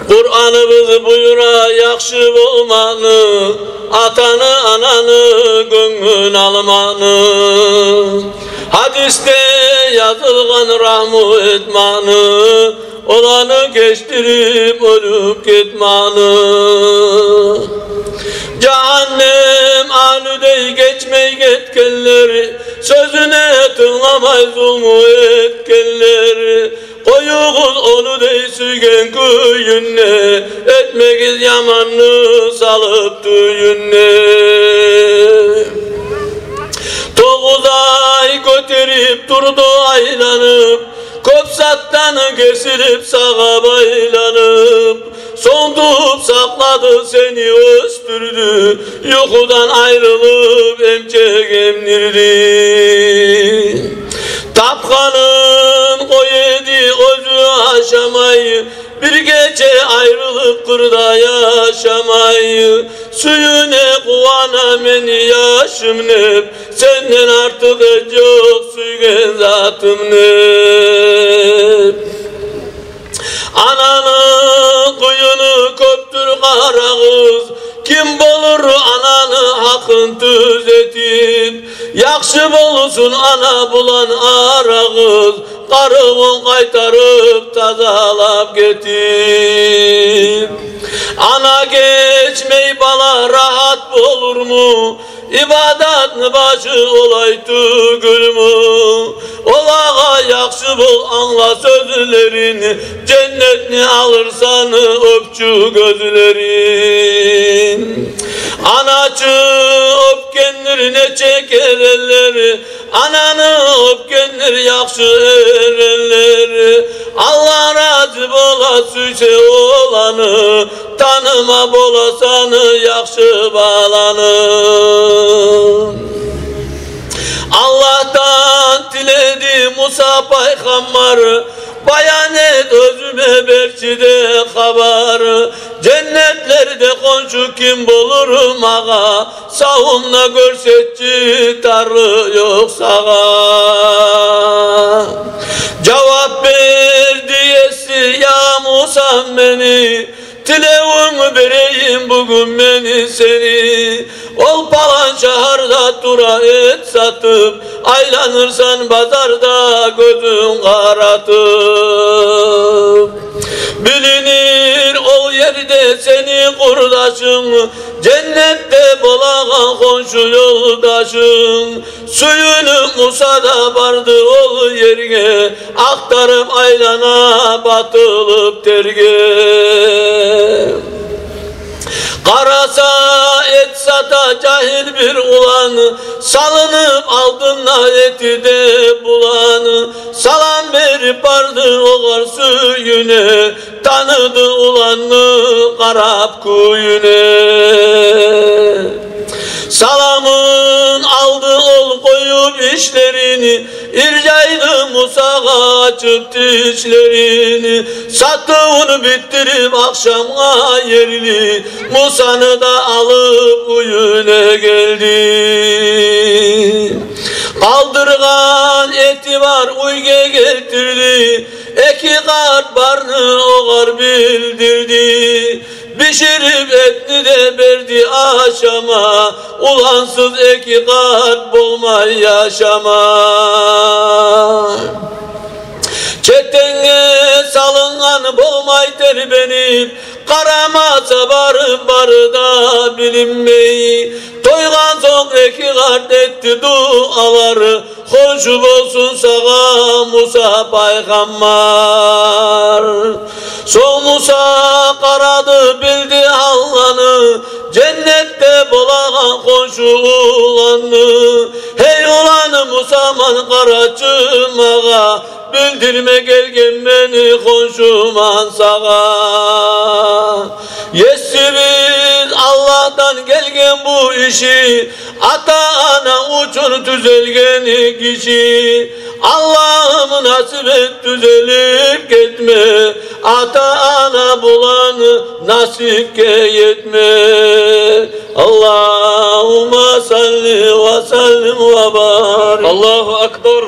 Kur'an'ımız buyura yakşı bolmanı, atanı ananı göngün almanı. Hadiste yazılgan rahmu etmanı, olanı geçtirip ölüp gitmanı. Cehennem alüdey geçmey getkenleri, sözüne tınlamay zulmü etkenleri. Koyuğuz onu dey sügen köyünne, etmegiz yamanını salıp düğünne. 9 ay götürüp durdu aylanıp, Kopsattan kesilip sağa baylanıp, sondup sakladı seni östürdü, yukudan ayrılıp emcek emnirdi. Tapkanın koyedi özü aşamayı, bir gece ayrılıp kırda yaşamayı. Suyune kuvana meni yaşım nep, senden artık hiç yok sügen zatım nep. Ananın kuyunu köptür kara kız, kim bulur ananı hakkın düzetip. Yakşı bolsun ana bulan ara kız, karıvın kaytarıp tazalap getir. Ana geçmey bala rahat olur mu? İbadet başı olaydı gül mü? Olağa yakşı bul anla sözlerini, cennetini alırsan öpçü gözlerin. Anacı öpkendir ne çeker elleri, ananı öpkendir yakşı erelleri. Allah razı bola süse olanı, tanıma bolasanı yakşı bağlanı. Allah'tan diledi Musa peygamber, bayan et özüme berçide haber. Cennetlerde konşu kim bulurum ağa, sağımla görsetçi tarı yok sağa. Cevap ver diyesi ya Musa beni, dileğimi vereyim bugün beni seni. Ol palan şaharda tura et satıp, aylanırsan pazarda gözün karatıp. Bilinir ol yerde seni kurdaşın, cennette bulagan komşu yoldaşın. Suyunu Musa'da vardı ol yerge, aktarıp aylana batılıp terge. Karasa et sata cahil bir ulan, salınıp aldınla eti de bulan. Salam verip vardı oğar suyune, tanıdı ulanı karap kuyune. Salamın aldı ol koyup işlerini, ircaydı Musa'ga açıp dişlerini. Sattığını bittirip akşama yerli, Musa'nı da alıp uyune geldi. Kaldırgan eti var uyge getirdi, iki kat barını oğar bildirdi. Pişirip etini de verdi aşama, ulansız iki kat bulmay yaşama. Çetenge salıngan bulmay ter benim, karamasa barı da bilinmeyi. Toygan son iki kat etti duaları, hoşu olsun sağa Musa peygamber. Son Musa karadı bildi Allah'ını, cennette bulagan komşu ulanı. Hey ulanı Musa'man karacım ağa, bildirme gelgen beni komşuman sağa. Yesimiz Allah'tan gelgen bu işi, ata ana uçun düzelgen kişi. Allah'ım nasip et düzelip gitme, ata ana bulanı nasipke yetme. Allahümme salli ve sellim ve barik. Allahu Ekber.